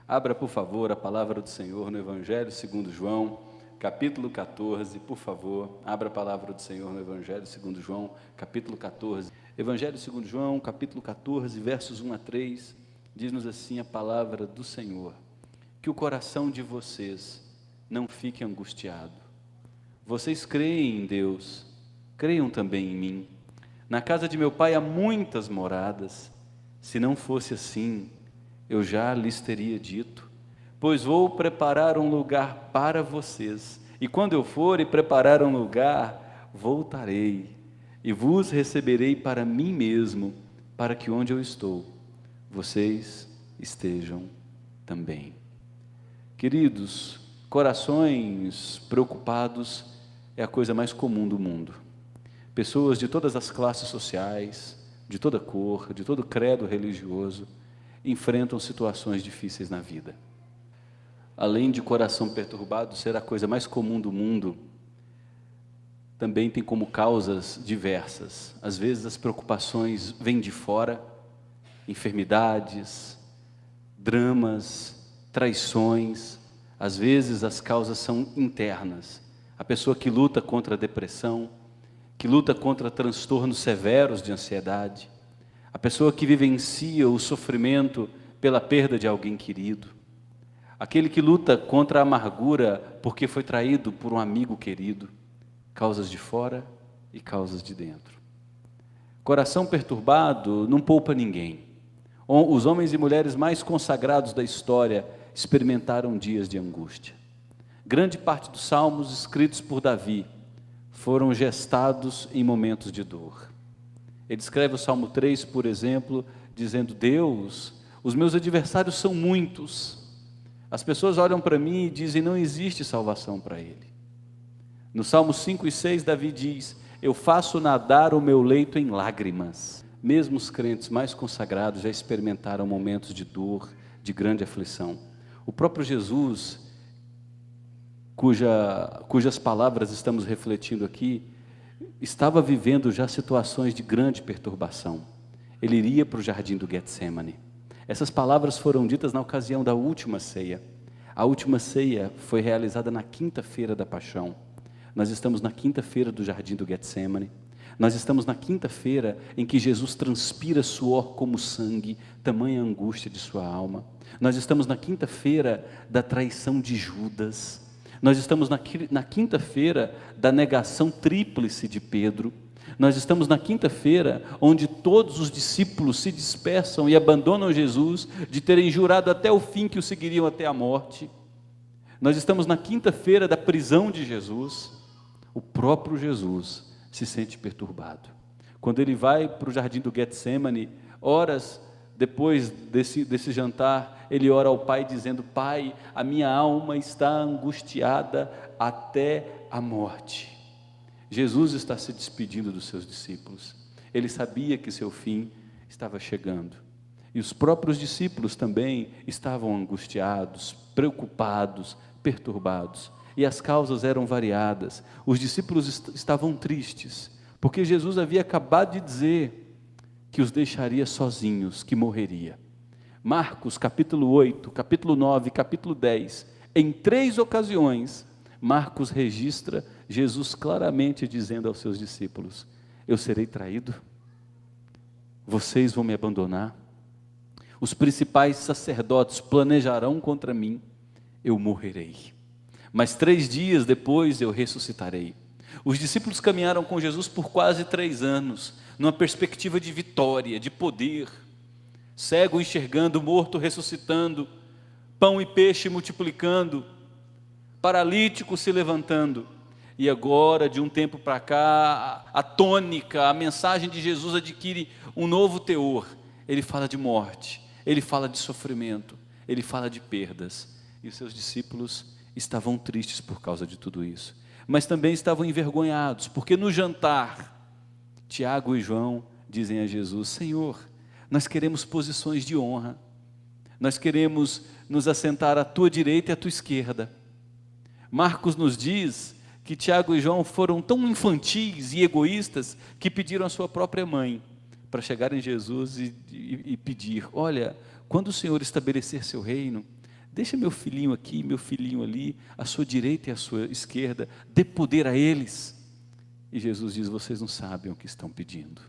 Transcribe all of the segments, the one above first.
Abra, por favor, a palavra do Senhor no Evangelho segundo João, capítulo 14, por favor. Abra a palavra do Senhor no Evangelho segundo João, capítulo 14. Evangelho segundo João, capítulo 14, versos 1 a 3, diz-nos assim a palavra do Senhor: que o coração de vocês não fique angustiado. Vocês creem em Deus, creiam também em mim. Na casa de meu Pai há muitas moradas. Se não fosse assim, eu já lhes teria dito, pois vou preparar um lugar para vocês, e quando eu for e preparar um lugar, voltarei, e vos receberei para mim mesmo, para que onde eu estou, vocês estejam também. Queridos, corações preocupados é a coisa mais comum do mundo. Pessoas de todas as classes sociais, de toda cor, de todo credo religioso, enfrentam situações difíceis na vida. Além de coração perturbado ser a coisa mais comum do mundo, também tem como causas diversas. Às vezes as preocupações vêm de fora, enfermidades, dramas, traições. Às vezes as causas são internas. A pessoa que luta contra a depressão, que luta contra transtornos severos de ansiedade, a pessoa que vivencia o sofrimento pela perda de alguém querido, aquele que luta contra a amargura porque foi traído por um amigo querido, causas de fora e causas de dentro. Coração perturbado não poupa ninguém. Os homens e mulheres mais consagrados da história experimentaram dias de angústia. Grande parte dos salmos escritos por Davi foram gestados em momentos de dor. Ele escreve o Salmo 3, por exemplo, dizendo: Deus, os meus adversários são muitos. As pessoas olham para mim e dizem: não existe salvação para ele. No Salmo 5 e 6, Davi diz: eu faço nadar o meu leito em lágrimas. Mesmo os crentes mais consagrados já experimentaram momentos de dor, de grande aflição. O próprio Jesus, cujas palavras estamos refletindo aqui, estava vivendo já situações de grande perturbação. Ele iria para o jardim do Getsemane. Essas palavras foram ditas na ocasião da última ceia. A última ceia foi realizada na quinta-feira da paixão. Nós estamos na quinta-feira do jardim do Getsemane. Nós estamos na quinta-feira em que Jesus transpira suor como sangue, tamanha angústia de sua alma. Nós estamos na quinta-feira da traição de Judas. Nós estamos na quinta-feira da negação tríplice de Pedro. Nós estamos na quinta-feira onde todos os discípulos se dispersam e abandonam Jesus, de terem jurado até o fim que o seguiriam até a morte. Nós estamos na quinta-feira da prisão de Jesus. O próprio Jesus se sente perturbado. Quando ele vai para o jardim do Getsemane, horas depois desse jantar, ele ora ao Pai dizendo: Pai, a minha alma está angustiada até a morte. Jesus está se despedindo dos seus discípulos. Ele sabia que seu fim estava chegando. E os próprios discípulos também estavam angustiados, preocupados, perturbados. E as causas eram variadas. Os discípulos estavam tristes, porque Jesus havia acabado de dizer que os deixaria sozinhos, que morreria. Marcos capítulo 8, capítulo 9, capítulo 10, em 3 ocasiões, Marcos registra Jesus claramente dizendo aos seus discípulos: eu serei traído, vocês vão me abandonar, os principais sacerdotes planejarão contra mim, eu morrerei, mas 3 dias depois eu ressuscitarei. Os discípulos caminharam com Jesus por quase 3 anos, numa perspectiva de vitória, de poder, cego enxergando, morto ressuscitando, pão e peixe multiplicando, paralítico se levantando. E agora, de um tempo para cá, a tônica, a mensagem de Jesus adquire um novo teor. Ele fala de morte, ele fala de sofrimento, ele fala de perdas. E os seus discípulos estavam tristes por causa de tudo isso, mas também estavam envergonhados, porque no jantar, Tiago e João dizem a Jesus: Senhor, nós queremos posições de honra, nós queremos nos assentar à tua direita e à tua esquerda. Marcos nos diz que Tiago e João foram tão infantis e egoístas que pediram a sua própria mãe para chegar em Jesus e pedir: olha, quando o Senhor estabelecer seu reino, Deixa meu filhinho aqui, meu filhinho ali, à sua direita e à sua esquerda, dê poder a eles. E Jesus diz: vocês não sabem o que estão pedindo.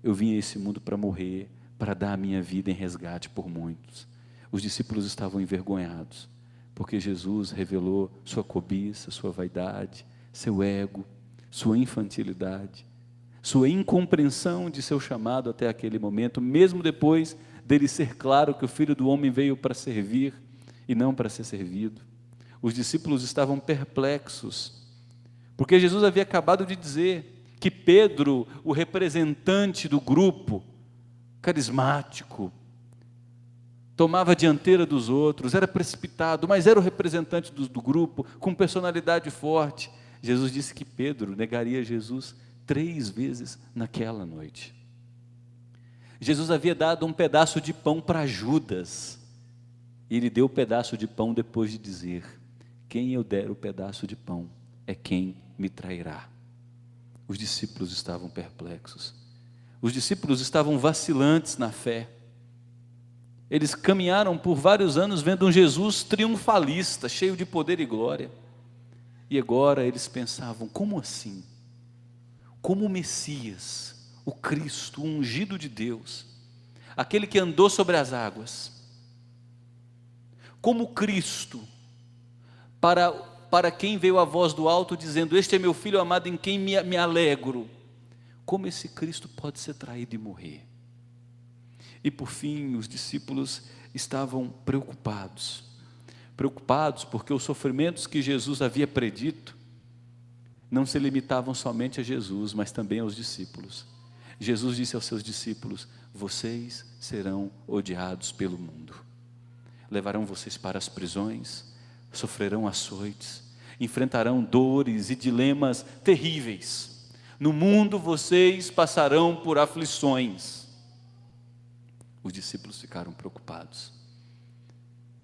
Eu vim a esse mundo para morrer, para dar a minha vida em resgate por muitos. Os discípulos estavam envergonhados, porque Jesus revelou sua cobiça, sua vaidade, seu ego, sua infantilidade, sua incompreensão de seu chamado até aquele momento, mesmo depois dele ser claro que o Filho do Homem veio para servir e não para ser servido. Os discípulos estavam perplexos, porque Jesus havia acabado de dizer que Pedro, o representante do grupo, carismático, tomava a dianteira dos outros, era precipitado, mas era o representante do grupo, com personalidade forte. Jesus disse que Pedro negaria Jesus 3 vezes naquela noite. Jesus havia dado um pedaço de pão para Judas, e ele deu o pedaço de pão depois de dizer: quem eu der o pedaço de pão é quem me trairá. Os discípulos estavam perplexos, os discípulos estavam vacilantes na fé. Eles caminharam por vários anos vendo um Jesus triunfalista, cheio de poder e glória, e agora eles pensavam: como assim? Como o Messias, o Cristo, o ungido de Deus, aquele que andou sobre as águas, como Cristo, para quem veio a voz do alto dizendo: este é meu filho amado em quem me alegro, como esse Cristo pode ser traído e morrer? E por fim os discípulos estavam preocupados porque os sofrimentos que Jesus havia predito não se limitavam somente a Jesus, mas também aos discípulos. Jesus disse aos seus discípulos: vocês serão odiados pelo mundo, levarão vocês para as prisões, sofrerão açoites, enfrentarão dores e dilemas terríveis. No mundo vocês passarão por aflições. Os discípulos ficaram preocupados,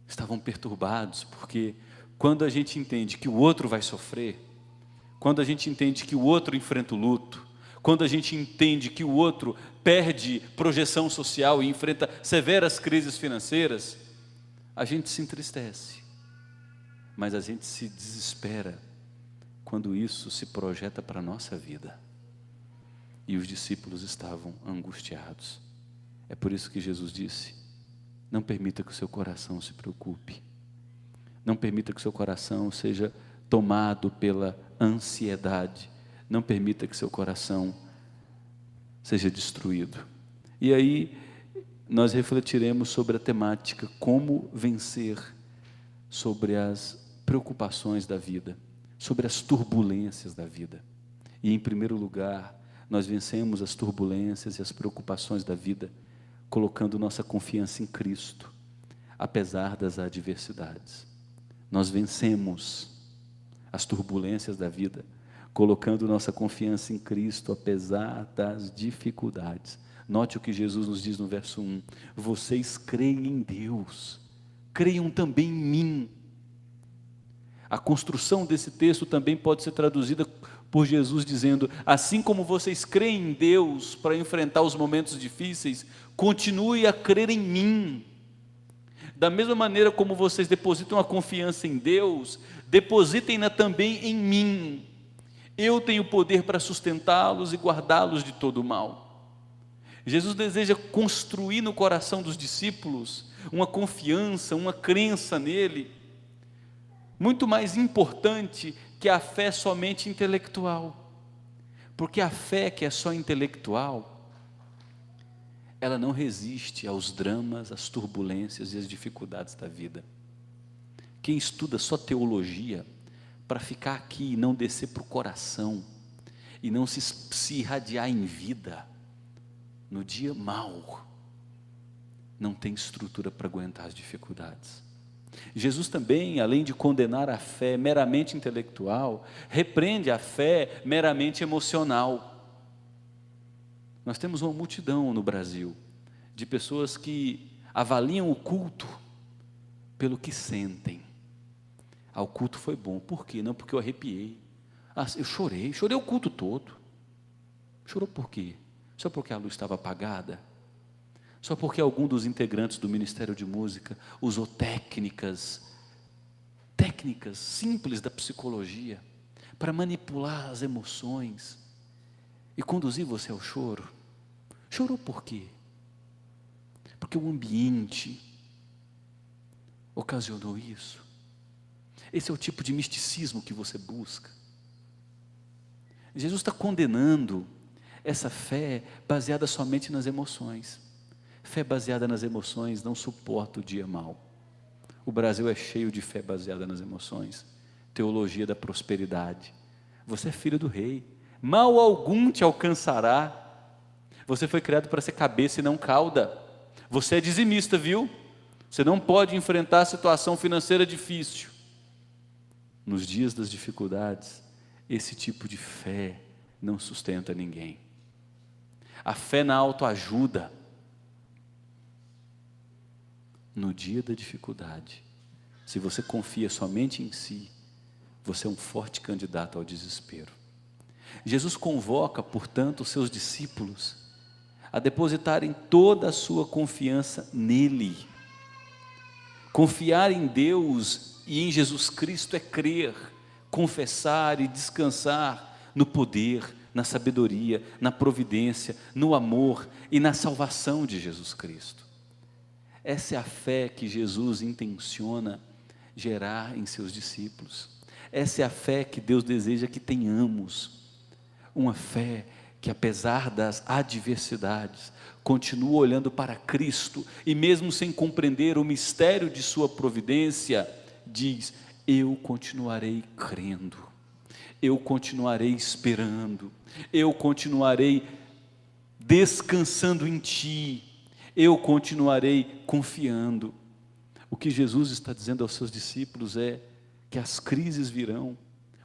estavam perturbados, porque quando a gente entende que o outro vai sofrer, quando a gente entende que o outro enfrenta o luto, quando a gente entende que o outro perde projeção social e enfrenta severas crises financeiras, a gente se entristece, mas a gente se desespera quando isso se projeta para a nossa vida. E os discípulos estavam angustiados. É por isso que Jesus disse: não permita que o seu coração se preocupe, não permita que o seu coração seja tomado pela ansiedade, não permita que seu coração seja destruído. E aí nós refletiremos sobre a temática como vencer sobre as preocupações da vida, sobre as turbulências da vida. E em primeiro lugar, nós vencemos as turbulências e as preocupações da vida colocando nossa confiança em Cristo, apesar das adversidades. Nós vencemos as turbulências da vida colocando nossa confiança em Cristo, apesar das dificuldades. Note o que Jesus nos diz no verso 1: vocês creem em Deus, creiam também em mim. A construção desse texto também pode ser traduzida por Jesus dizendo: assim como vocês creem em Deus para enfrentar os momentos difíceis, continue a crer em mim. Da mesma maneira como vocês depositam a confiança em Deus, depositem-na também em mim. Eu tenho poder para sustentá-los e guardá-los de todo o mal. Jesus deseja construir no coração dos discípulos uma confiança, uma crença nele, muito mais importante que a fé somente intelectual. Porque a fé que é só intelectual, ela não resiste aos dramas, às turbulências e às dificuldades da vida. Quem estuda só teologia, para ficar aqui e não descer para o coração, e não se irradiar em vida, no dia mau, não tem estrutura para aguentar as dificuldades. Jesus também, além de condenar a fé meramente intelectual, repreende a fé meramente emocional. Nós temos uma multidão no Brasil, de pessoas que avaliam o culto pelo que sentem. O culto foi bom, por quê? Não, porque eu arrepiei, eu chorei o culto todo. Chorou por quê? Só porque a luz estava apagada? Só porque algum dos integrantes do Ministério de Música usou técnicas simples da psicologia para manipular as emoções e conduzir você ao choro. Chorou por quê? Porque o ambiente ocasionou isso. Esse é o tipo de misticismo que você busca. Jesus está condenando essa fé baseada somente nas emoções. Fé baseada nas emoções não suporta o dia mau. O Brasil é cheio de fé baseada nas emoções. Teologia da prosperidade. Você é filho do rei. Mal algum te alcançará. Você foi criado para ser cabeça e não cauda. Você é dizimista, viu? Você não pode enfrentar a situação financeira difícil. Nos dias das dificuldades, esse tipo de fé não sustenta ninguém. A fé na autoajuda, no dia da dificuldade, se você confia somente em si, você é um forte candidato ao desespero. Jesus convoca, portanto, os seus discípulos a depositarem toda a sua confiança nele. Confiar em Deus e em Jesus Cristo é crer, confessar e descansar no poder, na sabedoria, na providência, no amor e na salvação de Jesus Cristo. Essa é a fé que Jesus intenciona gerar em seus discípulos. Essa é a fé que Deus deseja que tenhamos. Uma fé que, apesar das adversidades, continua olhando para Cristo e mesmo sem compreender o mistério de sua providência, diz: eu continuarei crendo, eu continuarei esperando, eu continuarei descansando em Ti, eu continuarei confiando. O que Jesus está dizendo aos seus discípulos é que as crises virão,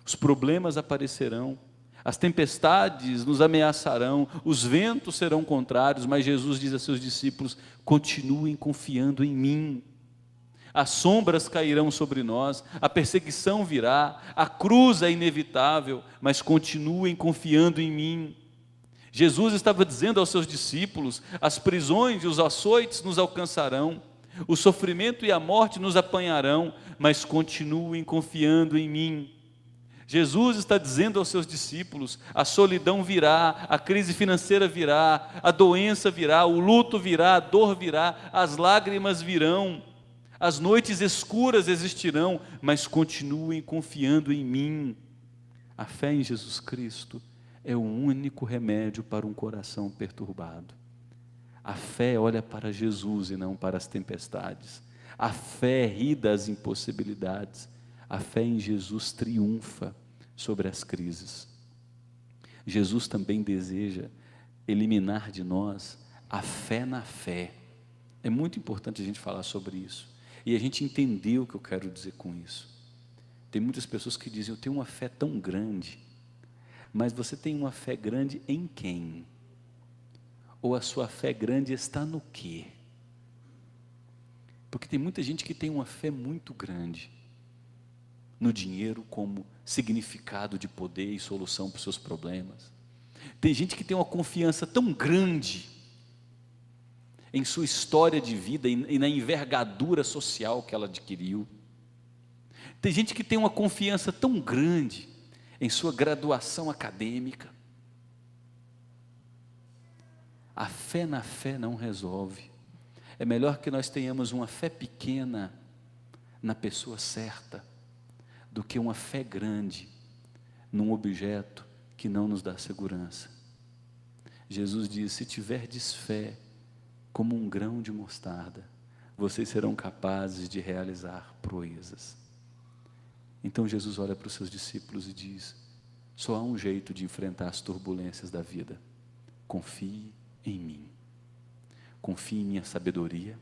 os problemas aparecerão, as tempestades nos ameaçarão, os ventos serão contrários, mas Jesus diz a seus discípulos: continuem confiando em mim. As sombras cairão sobre nós, a perseguição virá, a cruz é inevitável, mas continuem confiando em mim. Jesus estava dizendo aos seus discípulos: as prisões e os açoites nos alcançarão, o sofrimento e a morte nos apanharão, mas continuem confiando em mim. Jesus está dizendo aos seus discípulos: a solidão virá, a crise financeira virá, a doença virá, o luto virá, a dor virá, as lágrimas virão, as noites escuras existirão, mas continuem confiando em mim. A fé em Jesus Cristo é o único remédio para um coração perturbado. A fé olha para Jesus e não para as tempestades. A fé ri das impossibilidades. A fé em Jesus triunfa sobre as crises. Jesus também deseja eliminar de nós a fé na fé. É muito importante a gente falar sobre isso e a gente entender o que eu quero dizer com isso. Tem muitas pessoas que dizem: eu tenho uma fé tão grande. Mas você tem uma fé grande em quem? Ou a sua fé grande está no quê? Porque tem muita gente que tem uma fé muito grande no dinheiro como significado de poder e solução para os seus problemas. Tem gente que tem uma confiança tão grande em sua história de vida e na envergadura social que ela adquiriu. Tem gente que tem uma confiança tão grande em sua graduação acadêmica. A fé na fé não resolve. É melhor que nós tenhamos uma fé pequena na pessoa certa, do que uma fé grande num objeto que não nos dá segurança. Jesus diz: se tiverdes fé como um grão de mostarda, vocês serão capazes de realizar proezas. Então Jesus olha para os seus discípulos e diz: só há um jeito de enfrentar as turbulências da vida. Confie em mim. Confie em minha sabedoria.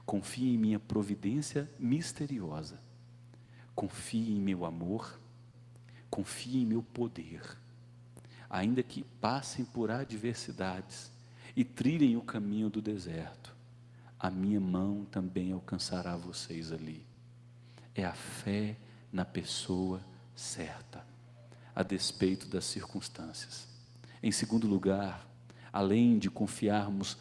Confie em minha providência misteriosa. Confie em meu amor. Confie em meu poder. Ainda que passem por adversidades e trilhem o caminho do deserto, a minha mão também alcançará vocês ali. É a fé na pessoa certa, a despeito das circunstâncias. Em segundo lugar, além de confiarmos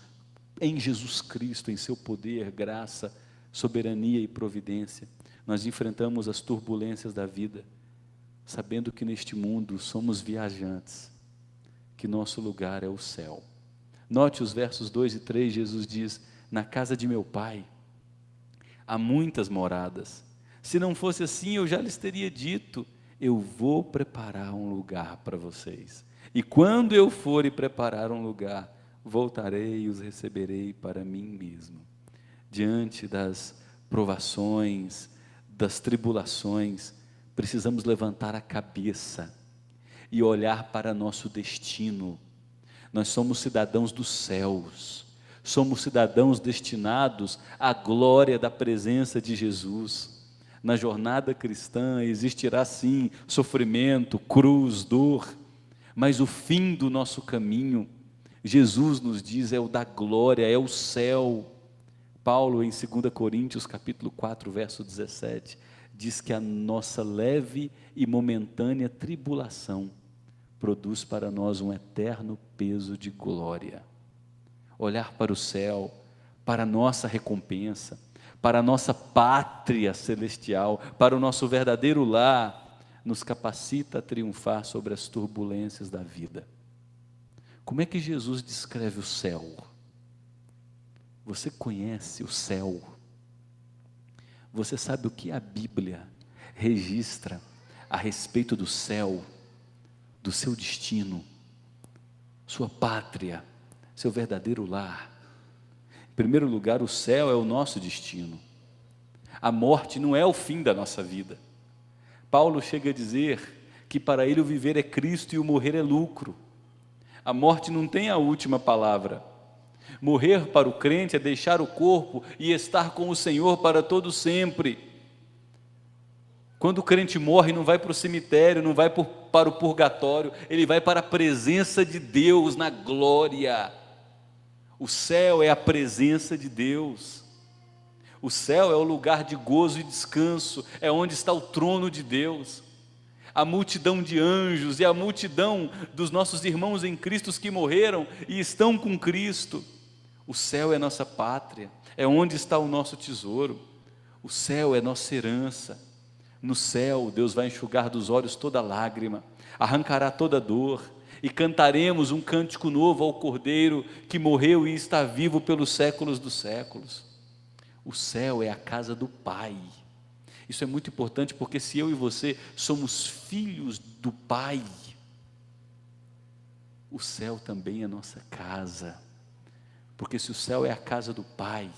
em Jesus Cristo, em seu poder, graça, soberania e providência, nós enfrentamos as turbulências da vida, sabendo que neste mundo somos viajantes, que nosso lugar é o céu. Note os versos 2 e 3, Jesus diz: na casa de meu Pai há muitas moradas, se não fosse assim eu já lhes teria dito, eu vou preparar um lugar para vocês, e quando eu for e preparar um lugar, voltarei e os receberei para mim mesmo. Diante das provações, das tribulações, precisamos levantar a cabeça e olhar para nosso destino. Nós somos cidadãos dos céus, somos cidadãos destinados à glória da presença de Jesus. Na jornada cristã existirá sim sofrimento, cruz, dor, mas o fim do nosso caminho, Jesus nos diz, é o da glória, é o céu. Paulo, em 2 Coríntios, capítulo 4, verso 17, diz que a nossa leve e momentânea tribulação produz para nós um eterno peso de glória. Olhar para o céu, para a nossa recompensa, para a nossa pátria celestial, para o nosso verdadeiro lar, nos capacita a triunfar sobre as turbulências da vida. Como é que Jesus descreve o céu? Você conhece o céu? Você sabe o que a Bíblia registra a respeito do céu, do seu destino, sua pátria, seu verdadeiro lar? Em primeiro lugar, o céu é o nosso destino. A morte não é o fim da nossa vida. Paulo chega a dizer que para ele o viver é Cristo e o morrer é lucro. A morte não tem a última palavra. Morrer para o crente é deixar o corpo e estar com o Senhor para todo sempre. Quando o crente morre, não vai para o cemitério, não vai para o purgatório, ele vai para a presença de Deus na glória. O céu é a presença de Deus. O céu é o lugar de gozo e descanso, é onde está o trono de Deus. A multidão de anjos e a multidão dos nossos irmãos em Cristo que morreram e estão com Cristo. O céu é nossa pátria, é onde está o nosso tesouro. O céu é nossa herança. No céu, Deus vai enxugar dos olhos toda lágrima, arrancará toda dor, e cantaremos um cântico novo ao Cordeiro que morreu e está vivo pelos séculos dos séculos. O céu é a casa do Pai. Isso é muito importante, porque se eu e você somos filhos do Pai, o céu também é nossa casa. Porque se o céu é a casa do Pai,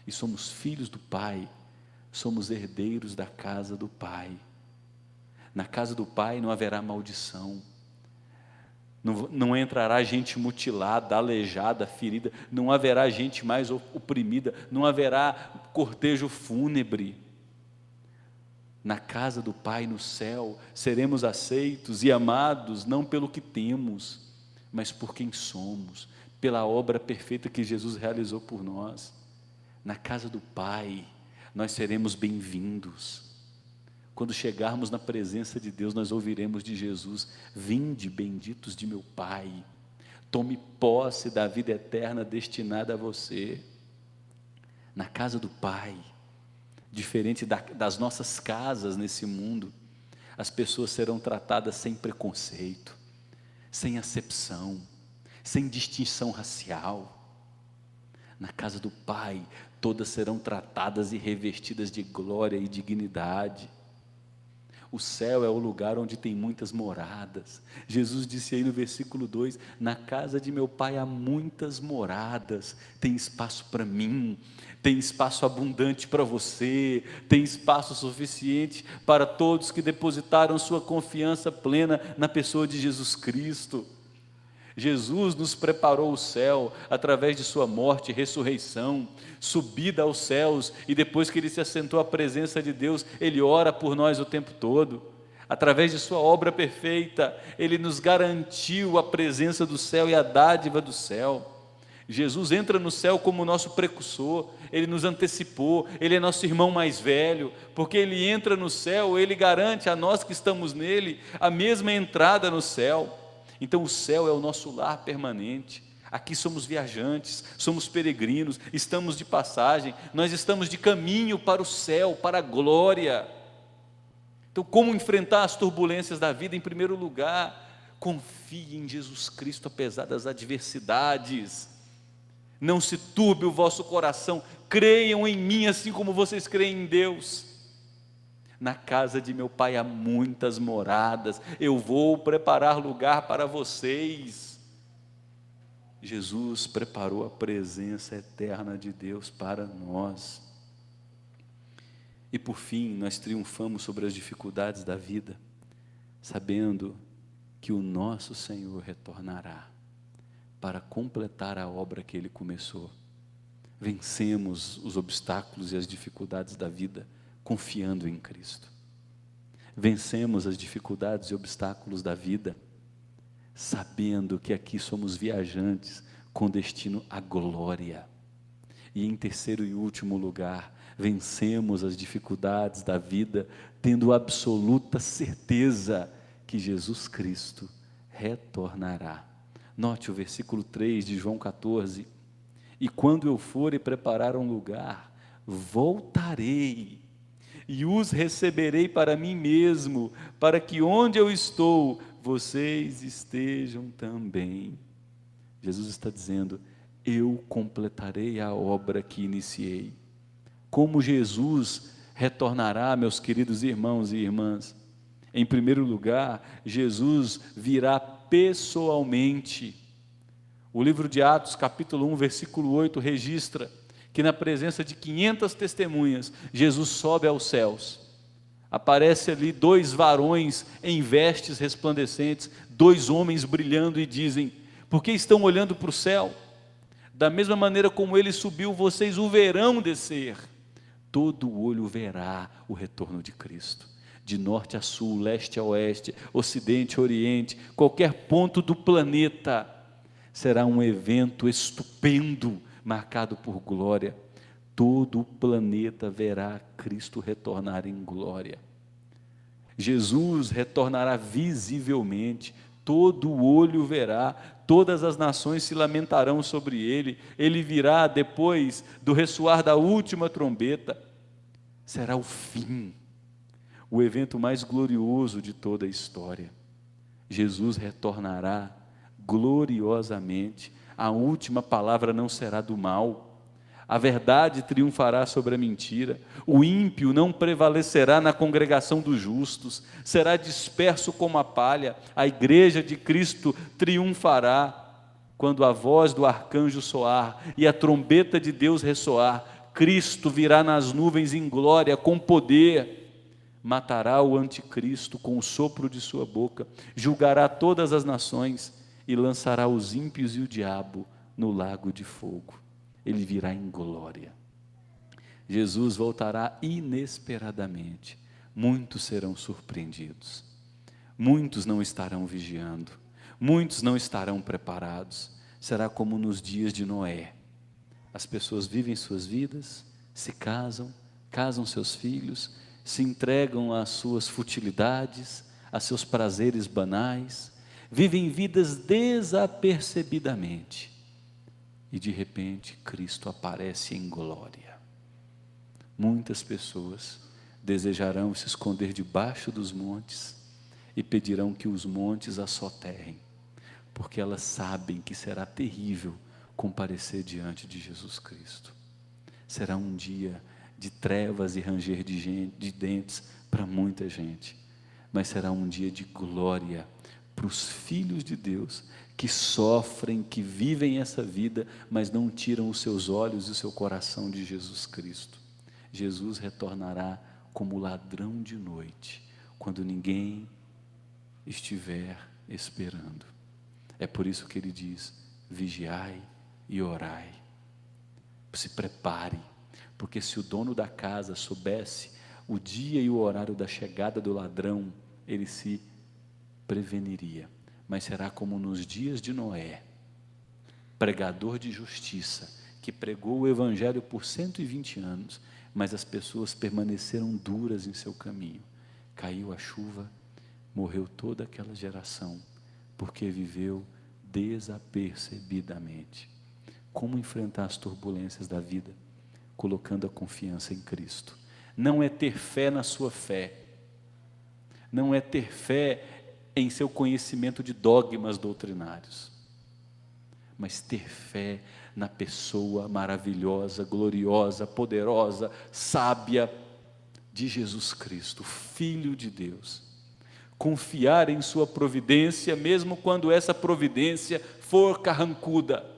e somos filhos do Pai, somos herdeiros da casa do Pai. Na casa do Pai não haverá maldição, não entrará gente mutilada, aleijada, ferida, não haverá gente mais oprimida, não haverá cortejo fúnebre. Na casa do Pai, no céu, seremos aceitos e amados, não pelo que temos, mas por quem somos, pela obra perfeita que Jesus realizou por nós. Na casa do Pai, nós seremos bem-vindos. Quando chegarmos na presença de Deus, nós ouviremos de Jesus: vinde, benditos de meu Pai, tome posse da vida eterna destinada a você. Na casa do Pai, diferente das nossas casas nesse mundo, as pessoas serão tratadas sem preconceito, sem acepção, sem distinção racial. Na casa do Pai, todas serão tratadas e revestidas de glória e dignidade. O céu é o lugar onde tem muitas moradas. Jesus disse aí no versículo 2, na casa de meu Pai há muitas moradas, tem espaço para mim, tem espaço abundante para você, tem espaço suficiente para todos que depositaram sua confiança plena na pessoa de Jesus Cristo. Jesus nos preparou o céu através de sua morte e ressurreição, subida aos céus, e depois que ele se assentou à presença de Deus, ele ora por nós o tempo todo. Através de sua obra perfeita, ele nos garantiu a presença do céu e a dádiva do céu. Jesus entra no céu como nosso precursor, ele nos antecipou, ele é nosso irmão mais velho, porque ele entra no céu, ele garante a nós que estamos nele a mesma entrada no céu. Então o céu é o nosso lar permanente, Aqui somos viajantes, somos peregrinos, estamos de passagem, nós estamos de caminho para o céu, para a glória. Então, como enfrentar as turbulências da vida? Em primeiro lugar, confie em Jesus Cristo apesar das adversidades. Não se turbe o vosso coração, creiam em mim assim como vocês creem em Deus. Na casa de meu Pai há muitas moradas, eu vou preparar lugar para vocês. Jesus preparou a presença eterna de Deus para nós. E por fim, nós triunfamos sobre as dificuldades da vida, sabendo que o nosso Senhor retornará para completar a obra que Ele começou. Vencemos os obstáculos e as dificuldades da vida, confiando em Cristo. Vencemos as dificuldades e obstáculos da vida, sabendo que aqui somos viajantes com destino à glória. E em terceiro e último lugar, vencemos as dificuldades da vida, tendo absoluta certeza que Jesus Cristo retornará. Note o versículo 3 de João 14, e quando eu for e preparar um lugar, voltarei, e os receberei para mim mesmo, para que onde eu estou, vocês estejam também. Jesus está dizendo, eu completarei a obra que iniciei. Como Jesus retornará, meus queridos irmãos e irmãs? Em primeiro lugar, Jesus virá pessoalmente. O livro de Atos, capítulo 1, versículo 8, registra que na presença de 500 testemunhas, Jesus sobe aos céus. Aparece ali 2 varões em vestes resplandecentes, 2 homens brilhando e dizem, por que estão olhando para o céu? Da mesma maneira como ele subiu, vocês o verão descer. Todo olho verá o retorno de Cristo. De norte a sul, leste a oeste, ocidente a oriente, qualquer ponto do planeta, será um evento estupendo, marcado por glória. Todo o planeta verá Cristo retornar em glória. Jesus retornará visivelmente, todo o olho verá, todas as nações se lamentarão sobre ele, ele virá depois do ressoar da última trombeta, será o fim, o evento mais glorioso de toda a história. Jesus retornará gloriosamente, a última palavra não será do mal, a verdade triunfará sobre a mentira, o ímpio não prevalecerá na congregação dos justos, será disperso como a palha, a igreja de Cristo triunfará, quando a voz do arcanjo soar, e a trombeta de Deus ressoar, Cristo virá nas nuvens em glória, com poder, matará o anticristo com o sopro de sua boca, julgará todas as nações, e lançará os ímpios e o diabo no lago de fogo. Ele virá em glória. Jesus voltará inesperadamente. Muitos serão surpreendidos. Muitos não estarão vigiando. Muitos não estarão preparados. Será como nos dias de Noé. As pessoas vivem suas vidas, se casam, casam seus filhos, se entregam às suas futilidades, a seus prazeres banais, vivem vidas desapercebidamente. E de repente Cristo aparece em glória. Muitas pessoas desejarão se esconder debaixo dos montes e pedirão que os montes as soterrem, porque elas sabem que será terrível comparecer diante de Jesus Cristo. Será um dia de trevas e ranger de dentes para muita gente, mas será um dia de glória para os filhos de Deus, que sofrem, que vivem essa vida, mas não tiram os seus olhos e o seu coração de Jesus Cristo. Jesus retornará como ladrão de noite, quando ninguém estiver esperando. É por isso que ele diz, vigiai e orai. Se prepare, porque se o dono da casa soubesse o dia e o horário da chegada do ladrão, ele se preveniria. Mas será como nos dias de Noé, pregador de justiça, que pregou o evangelho por 120 anos, mas as pessoas permaneceram duras em seu caminho. Caiu a chuva, morreu toda aquela geração, porque viveu desapercebidamente. Como enfrentar as turbulências da vida? Colocando a confiança em Cristo. Não é ter fé na sua fé, não é ter fé em seu conhecimento de dogmas doutrinários, mas ter fé na pessoa maravilhosa, gloriosa, poderosa, sábia de Jesus Cristo, Filho de Deus. Confiar em sua providência, mesmo quando essa providência for carrancuda.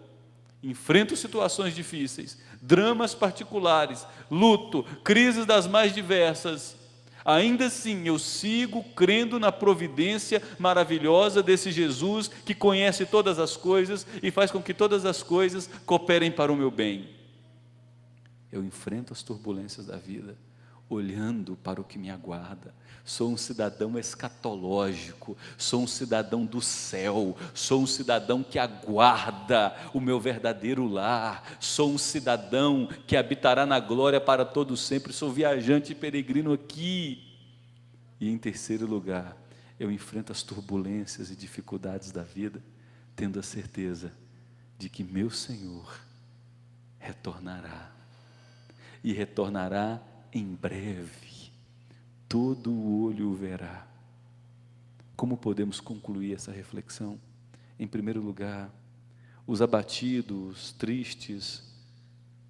Enfrento situações difíceis, dramas particulares, luto, crises das mais diversas. Ainda assim, eu sigo crendo na providência maravilhosa desse Jesus que conhece todas as coisas e faz com que todas as coisas cooperem para o meu bem. Eu enfrento as turbulências da vida, olhando para o que me aguarda. Sou um cidadão escatológico, sou um cidadão do céu, sou um cidadão que aguarda o meu verdadeiro lar, sou um cidadão que habitará na glória para todo sempre, sou viajante e peregrino aqui. E em terceiro lugar, eu enfrento as turbulências e dificuldades da vida, tendo a certeza de que meu Senhor retornará, e retornará em breve. Todo o olho o verá. Como podemos concluir essa reflexão? Em primeiro lugar, os abatidos, tristes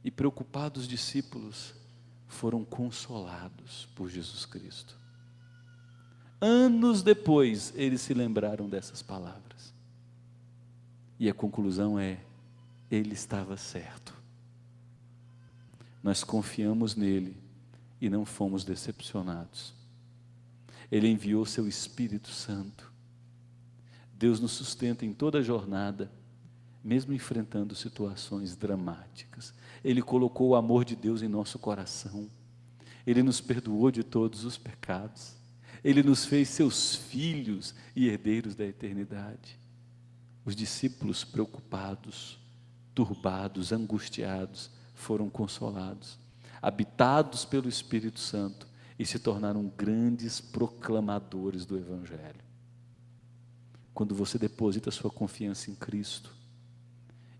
e preocupados discípulos foram consolados por Jesus Cristo. Anos depois, eles se lembraram dessas palavras. E a conclusão é: ele estava certo. Nós confiamos nele e não fomos decepcionados. Ele enviou seu Espírito Santo. Deus nos sustenta em toda a jornada, mesmo enfrentando situações dramáticas. Ele colocou o amor de Deus em nosso coração. Ele nos perdoou de todos os pecados. Ele nos fez seus filhos e herdeiros da eternidade. Os discípulos preocupados, turbados, angustiados, foram consolados, habitados pelo Espírito Santo, e se tornaram grandes proclamadores do Evangelho. Quando você deposita sua confiança em Cristo,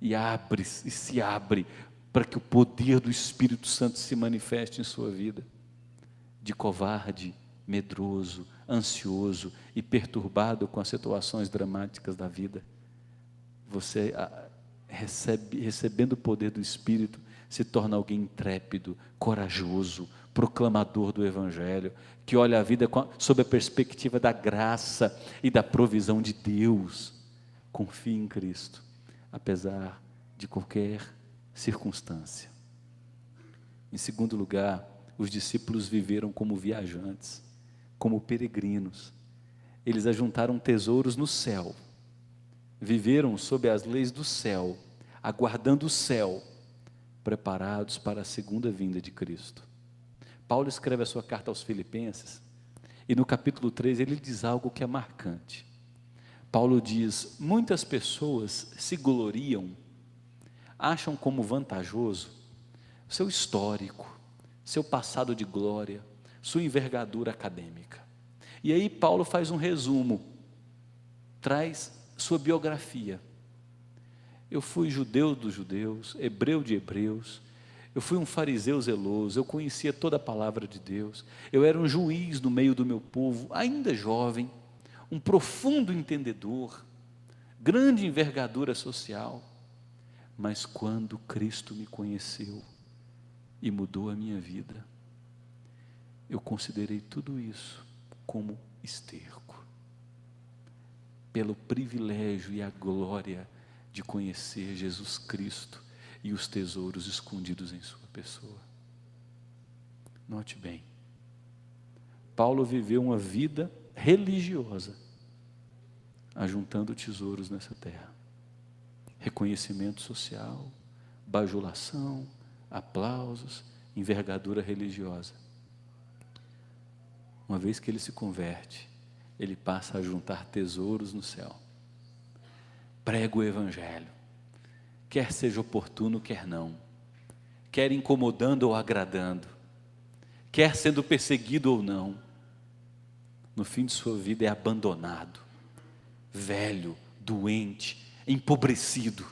e se abre para que o poder do Espírito Santo se manifeste em sua vida, de covarde, medroso, ansioso e perturbado com as situações dramáticas da vida, você recebendo o poder do Espírito, se torna alguém intrépido, corajoso, proclamador do Evangelho, que olha a vida sob a perspectiva da graça e da provisão de Deus. Confie em Cristo, apesar de qualquer circunstância. Em segundo lugar, os discípulos viveram como viajantes, como peregrinos. Eles ajuntaram tesouros no céu, viveram sob as leis do céu, aguardando o céu, preparados para a segunda vinda de Cristo. Paulo escreve a sua carta aos Filipenses, e no capítulo 3 ele diz algo que é marcante. Paulo diz: muitas pessoas se gloriam, acham como vantajoso seu histórico, seu passado de glória, sua envergadura acadêmica. E aí Paulo faz um resumo, traz sua biografia. Eu fui judeu dos judeus, hebreu de hebreus, eu fui um fariseu zeloso, eu conhecia toda a palavra de Deus, eu era um juiz no meio do meu povo, ainda jovem, um profundo entendedor, grande envergadura social, mas quando Cristo me conheceu e mudou a minha vida, eu considerei tudo isso como esterco, pelo privilégio e a glória de conhecer Jesus Cristo e os tesouros escondidos em sua pessoa. Note bem, Paulo viveu uma vida religiosa, ajuntando tesouros nessa terra, reconhecimento social, bajulação, aplausos, envergadura religiosa. Uma vez que ele se converte, ele passa a juntar tesouros no céu. Prega o Evangelho, quer seja oportuno, quer não, quer incomodando ou agradando, quer sendo perseguido ou não, no fim de sua vida é abandonado, velho, doente, empobrecido,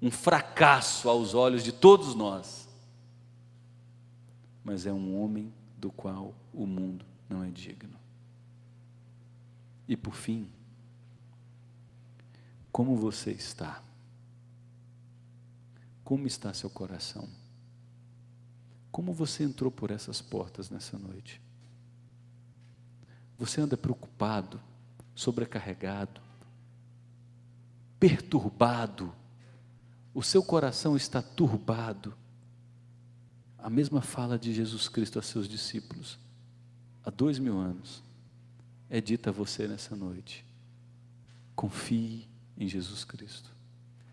um fracasso aos olhos de todos nós, mas é um homem do qual o mundo não é digno. E por fim, como você está? Como está seu coração? Como você entrou por essas portas nessa noite? Você anda preocupado, sobrecarregado, perturbado? O seu coração está turbado? A mesma fala de Jesus Cristo a seus discípulos, há 2000 anos, é dita a você nessa noite. Confie em Jesus Cristo.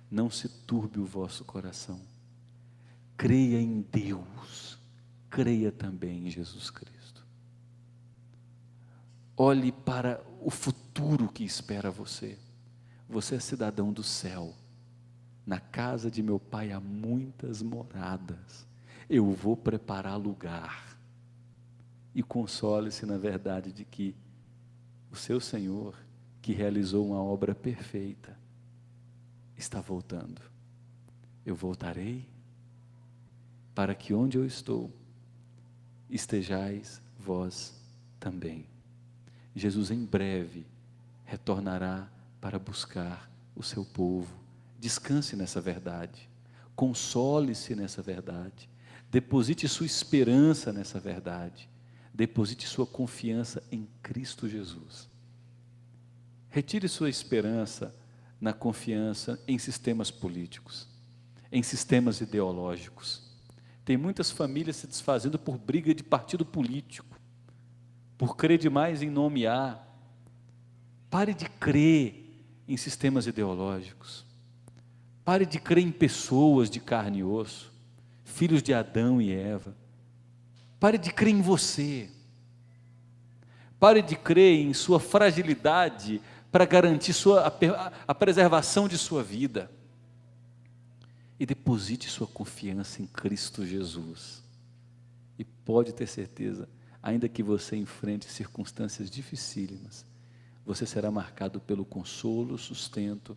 Não se turbe o vosso coração. Creia em Deus. Creia também em Jesus Cristo. Olhe para o futuro que espera você. Você é cidadão do céu. Na casa de meu Pai há muitas moradas. Eu vou preparar lugar. E console-se na verdade de que o seu Senhor, que realizou uma obra perfeita, está voltando. Eu voltarei para que onde eu estou, estejais vós também. Jesus em breve retornará para buscar o seu povo. Descanse nessa verdade, console-se nessa verdade, deposite sua esperança nessa verdade, deposite sua confiança em Cristo Jesus. Retire sua esperança na confiança em sistemas políticos, em sistemas ideológicos. Tem muitas famílias se desfazendo por briga de partido político, por crer demais em nomear. Pare de crer em sistemas ideológicos. Pare de crer em pessoas de carne e osso, filhos de Adão e Eva. Pare de crer em você. Pare de crer em sua fragilidade para garantir a preservação de sua vida. E deposite sua confiança em Cristo Jesus. E pode ter certeza, ainda que você enfrente circunstâncias dificílimas, você será marcado pelo consolo, sustento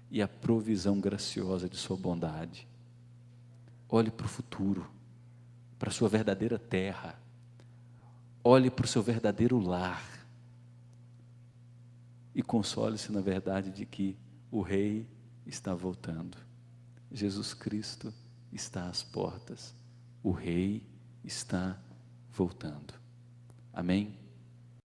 e a provisão graciosa de sua bondade. Olhe para o futuro, para a sua verdadeira terra. Olhe para o seu verdadeiro lar. E console-se na verdade de que o Rei está voltando. Jesus Cristo está às portas. O Rei está voltando. Amém?